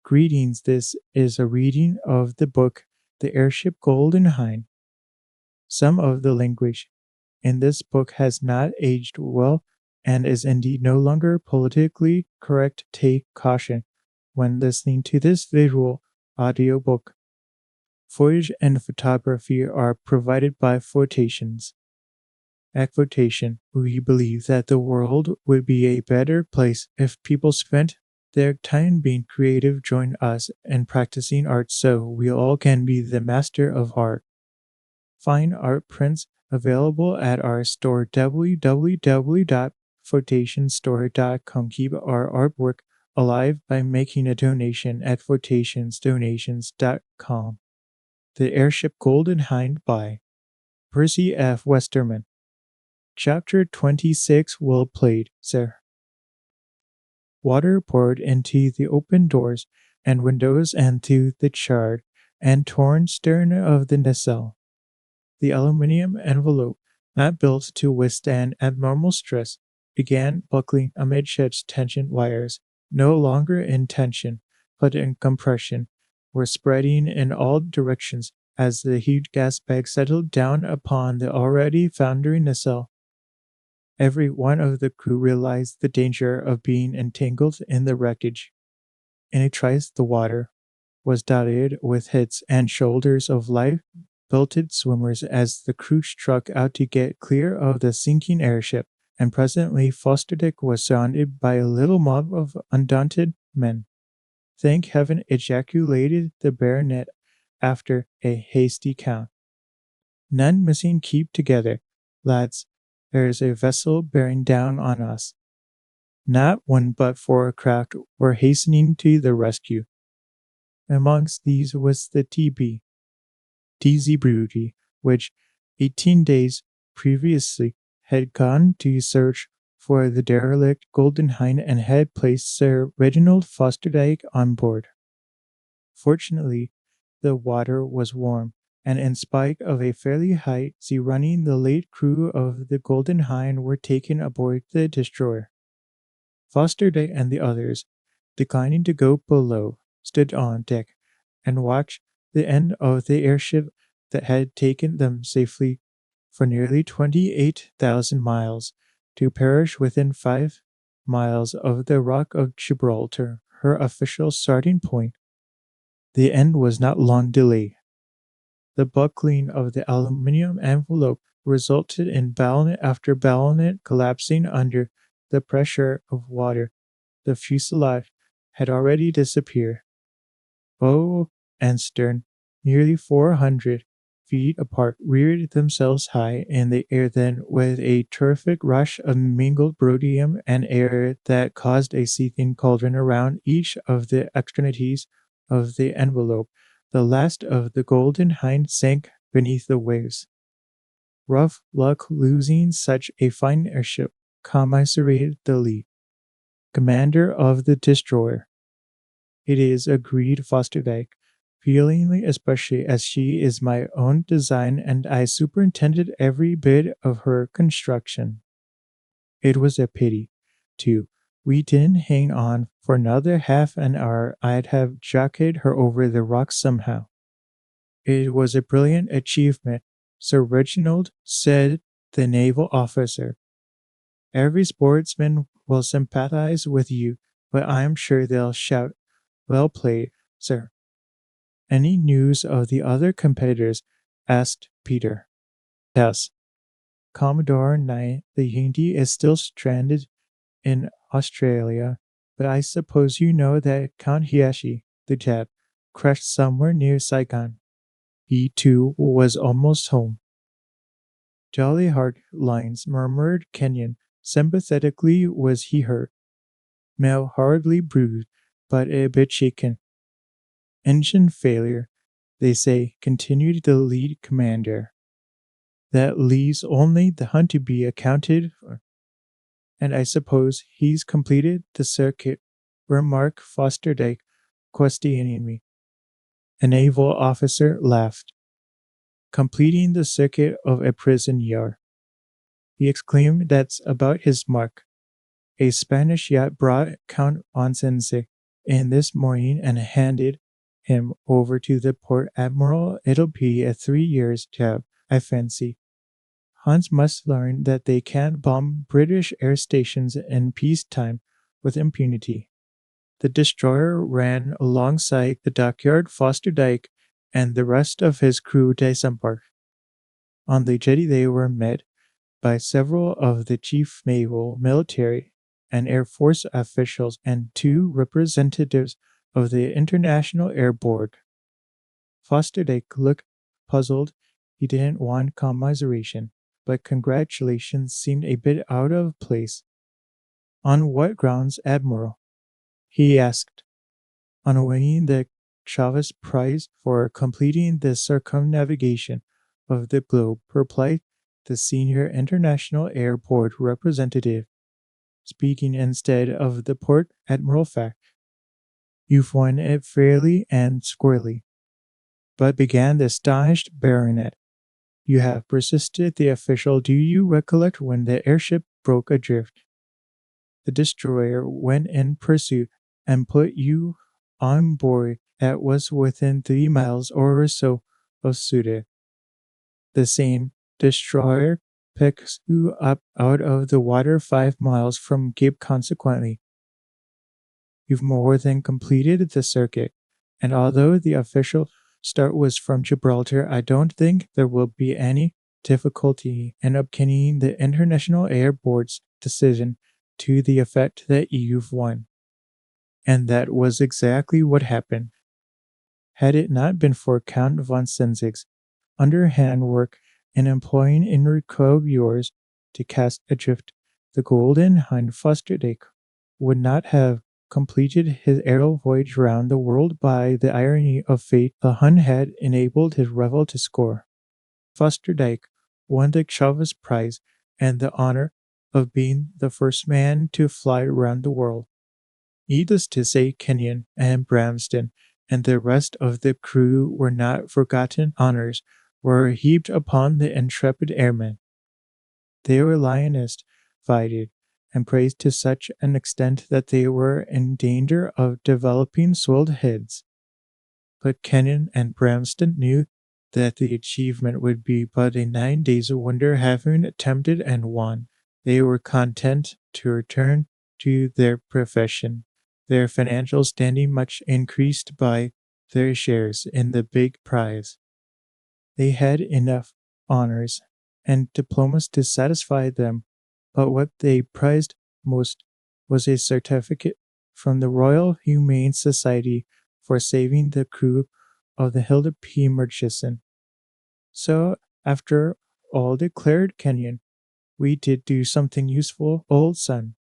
Greetings, this is a reading of the book The Airship Golden Hind. Some of the language in this book has not aged well and is indeed no longer politically correct. Take caution when listening to this visual audiobook. Footage and photography are provided by Photations. At Photation, we believe that the world would be a better place if people spent their time being creative. Join us in practicing art so we all can be the master of art. Find art prints available at our store www.photationsstore.com. Keep our artwork alive by making a donation at photationsdonations.com. The Airship Golden Hind by Percy F. Westerman. Chapter 26. Well played, sir. Water poured into the open doors and windows and to the charred and torn stern of the nacelle. The aluminium envelope, not built to withstand abnormal stress, began buckling amidships. Tension wires, no longer in tension, but in compression, were spreading in all directions as the huge gas bag settled down upon the already foundering nacelle. Every one of the crew realized the danger of being entangled in the wreckage. In a trice, the water was dotted with heads and shoulders of life-belted swimmers as the crew struck out to get clear of the sinking airship, and presently Fosdick was surrounded by a little mob of undaunted men. Thank heaven, ejaculated the baronet after a hasty count. None missing. Keep together, lads. There is a vessel bearing down on us. Not one but 4 craft were hastening to the rescue. Amongst these was the TZ Brody, which 18 days previously had gone to search for the derelict Golden Hind and had placed Sir Reginald Fosdick on board. Fortunately, the water was warm, and in spite of a fairly high sea running, the late crew of the Golden Hind were taken aboard the destroyer. Fosdick and the others, declining to go below, stood on deck and watched the end of the airship that had taken them safely for nearly 28,000 miles to perish within 5 miles of the Rock of Gibraltar, her official starting point. The end was not long delayed. The buckling of the aluminium envelope resulted in bayonet after bayonet collapsing under the pressure of water. The fuselage had already disappeared. Bow and stern, nearly 400 feet apart, reared themselves high in the air. Then, with a terrific rush of mingled rhodium and air that caused a seething cauldron around each of the extremities of the envelope, the last of the Golden Hind sank beneath the waves. Rough luck losing such a fine airship, commiserated the lead commander of the destroyer. It is agreed, Fosdick, feelingly, especially as she is my own design and I superintended every bit of her construction. It was a pity, too. We didn't hang on for another half an hour. I'd have jockeyed her over the rocks somehow. It was a brilliant achievement, Sir Reginald, said the naval officer. Every sportsman will sympathize with you, but I'm sure they'll shout, "Well played, sir." Any news of the other competitors? Asked Peter. Yes. Commodore Knight, the Hind, is still stranded in Australia, but I suppose you know that Count Hiashi, the Jap, crashed somewhere near Saigon. He, too, was almost home. Jolly hard lines, murmured Kenyon. Sympathetically was he hurt. Mel hardly bruised, but a bit shaken. Engine failure, they say, continued the lead commander. That leaves only the Hunt to be accounted for. And I suppose he's completed the circuit, remarked Fosdick, questioning me. A naval officer laughed. Completing the circuit of a prison yard. He exclaimed, that's about his mark. A Spanish yacht brought Count Onsense in this morning and handed him over to the port admiral. It'll be a 3 years job, I fancy. Huns must learn that they can't bomb British air stations in peacetime with impunity. The destroyer ran alongside the dockyard. Fosterdike and the rest of his crew disembarked. On the jetty they were met by several of the chief naval, military, and Air Force officials and 2 representatives of the International Air Board. Fosterdike looked puzzled. He didn't want commiseration, but congratulations seemed a bit out of place. On what grounds, Admiral? He asked. On winning the Chavez Prize for completing the circumnavigation of the globe, replied the senior International Air Board representative, speaking instead of the port admiral fact. You've won it fairly and squarely. But began the astonished baronet. You have persisted, the official. Do you recollect when the airship broke adrift? The destroyer went in pursuit and put you on board that was within 3 miles or so of Suda. The same destroyer picks you up out of the water 5 miles from Cape. Consequently, you've more than completed the circuit, and although the official start was from Gibraltar, I don't think there will be any difficulty in obtaining the International Air Board's decision to the effect that you've won. And that was exactly what happened. Had it not been for Count von Senzig's underhand work in employing Enrico of yours to cast adrift the Golden Hind, Fosterdike would not have completed his aerial voyage round the world. By the irony of fate, the Hun had enabled his rival to score. Fosterdike won the Chavez Prize and the honor of being the first man to fly around the world. Needless to say, Kenyon and Bramston and the rest of the crew were not forgotten. Honors were heaped upon the intrepid airmen. They were lionized, fighted, and praised to such an extent that they were in danger of developing swelled heads. But Kenyon and Bramston knew that the achievement would be but a 9 days wonder. Having attempted and won, they were content to return to their profession, their financial standing much increased by their shares in the big prize. They had enough honors and diplomas to satisfy them, but what they prized most was a certificate from the Royal Humane Society for saving the crew of the Hilda P. Murchison. So, after all, declared Kenyon, we did do something useful, old son.